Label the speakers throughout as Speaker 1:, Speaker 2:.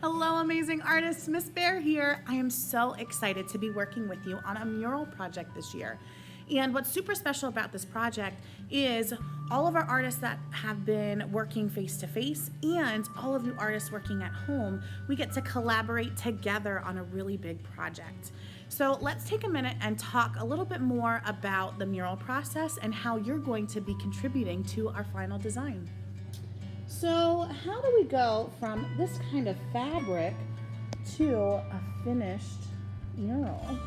Speaker 1: Hello, amazing artists. Miss Bear here. I am so excited to be working with you on a mural project this year. And what's super special about this project is all of our artists that have been working face to face and all of you artists working at home, we get to collaborate together on a really big project. So let's take a minute and talk a little bit more about the mural process and how you're going to be contributing to our final design. So how do we go from this kind of fabric to a finished mural?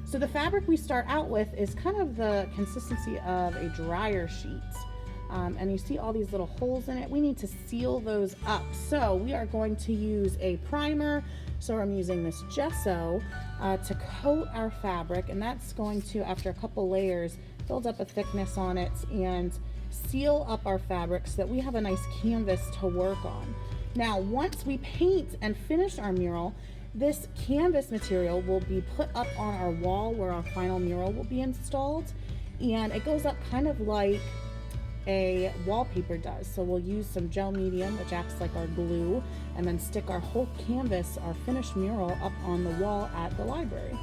Speaker 1: So the fabric we start out with is kind of the consistency of a dryer sheet. And you see all these little holes in it. We need to seal those up. So we are going to use a primer. So I'm using this gesso to coat our fabric, and that's going to, after a couple layers, build up a thickness on it and seal up our fabric so that we have a nice canvas to work on. Now, once we paint and finish our mural, this canvas material will be put up on our wall where our final mural will be installed, and it goes up kind of like a wallpaper does. So we'll use some gel medium, which acts like our glue, and then stick our whole canvas, our finished mural, up on the wall at the library.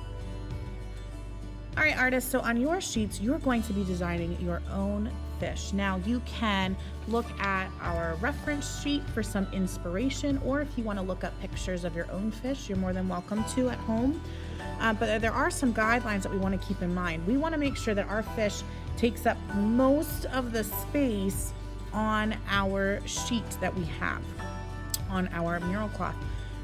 Speaker 1: All right, artists, so on your sheets, you're going to be designing your own fish. Now, you can look at our reference sheet for some inspiration, or if you want to look up pictures of your own fish, you're more than welcome to at home. But there are some guidelines that we want to keep in mind. We want to make sure that our fish takes up most of the space on our sheet that we have on our mural cloth.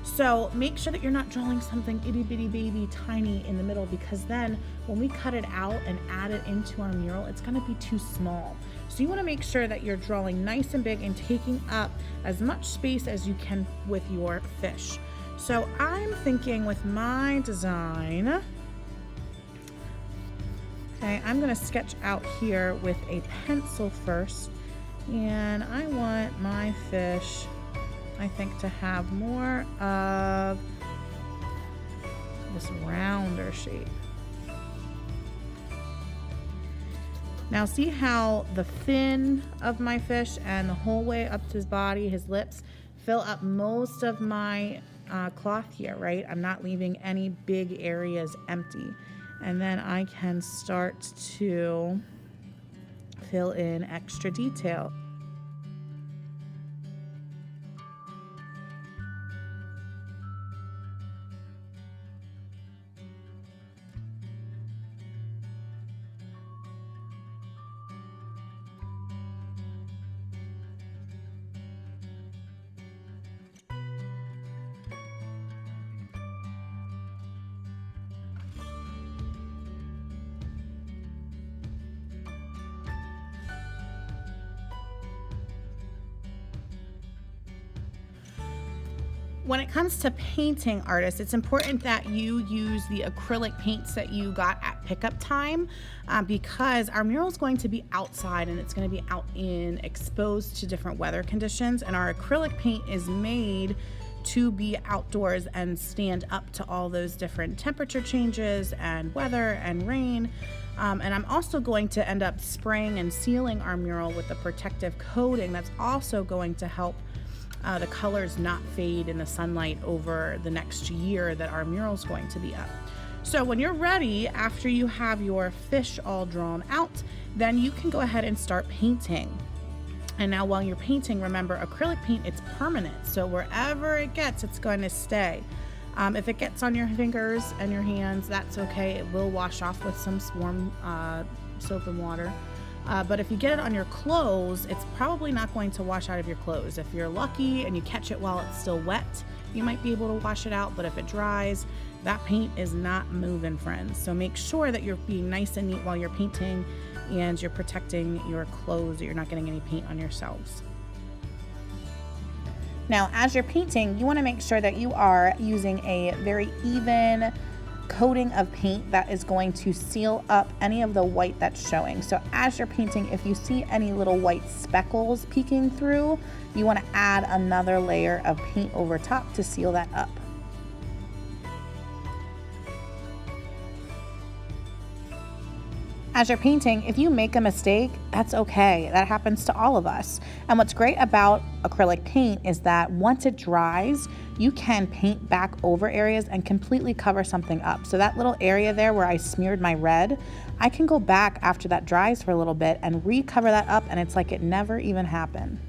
Speaker 1: So make sure that you're not drawing something itty bitty baby tiny in the middle, because then when we cut it out and add it into our mural, it's going to be too small. So you want to make sure that you're drawing nice and big and taking up as much space as you can with your fish. So I'm thinking with my design, okay, I'm going to sketch out here with a pencil first, and I want my fish, I think, to have more of this rounder shape. Now see how the fin of my fish and the whole way up to his body, his lips, fill up most of my cloth here, right? I'm not leaving any big areas empty. And then I can start to fill in extra detail. When it comes to painting, artists, it's important that you use the acrylic paints that you got at pickup time, because our mural is going to be outside and it's going to be out in exposed to different weather conditions, and our acrylic paint is made to be outdoors and stand up to all those different temperature changes and weather and rain. And I'm also going to end up spraying and sealing our mural with a protective coating that's also going to help the colors not fade in the sunlight over the next year that our mural is going to be up. So when you're ready, after you have your fish all drawn out, then you can go ahead and start painting. And now while you're painting, remember, acrylic paint, it's permanent. So wherever it gets, it's going to stay. If it gets on your fingers and your hands, that's okay. It will wash off with some warm soap and water. But if you get it on your clothes, it's probably not going to wash out of your clothes. If you're lucky and you catch it while it's still wet, you might be able to wash it out. But if it dries, that paint is not moving, friends. So make sure that you're being nice and neat while you're painting, and you're protecting your clothes, that you're not getting any paint on yourselves. Now, as you're painting, you want to make sure that you are using a very even coating of paint that is going to seal up any of the white that's showing. So as you're painting, if you see any little white speckles peeking through, you want to add another layer of paint over top to seal that up. As you're painting, if you make a mistake, that's okay. That happens to all of us. And what's great about acrylic paint is that once it dries, you can paint back over areas and completely cover something up. So that little area there where I smeared my red, I can go back after that dries for a little bit and recover that up, and it's like it never even happened.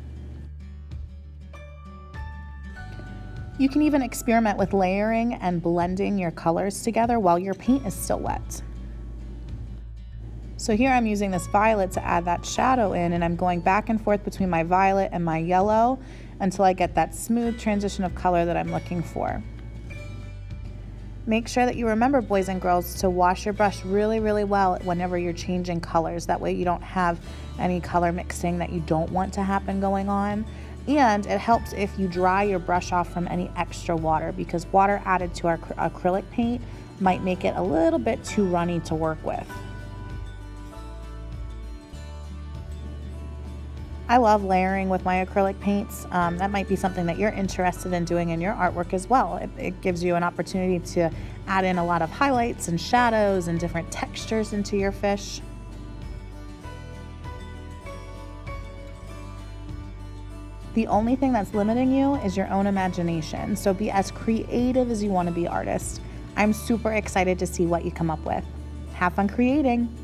Speaker 1: You can even experiment with layering and blending your colors together while your paint is still wet. So here I'm using this violet to add that shadow in, and I'm going back and forth between my violet and my yellow until I get that smooth transition of color that I'm looking for. Make sure that you remember, boys and girls, to wash your brush really, really well whenever you're changing colors. That way you don't have any color mixing that you don't want to happen going on. And it helps if you dry your brush off from any extra water, because water added to our acrylic paint might make it a little bit too runny to work with. I love layering with my acrylic paints. That might be something that you're interested in doing in your artwork as well. It gives you an opportunity to add in a lot of highlights and shadows and different textures into your fish. The only thing that's limiting you is your own imagination. So be as creative as you want to be, artist. I'm super excited to see what you come up with. Have fun creating.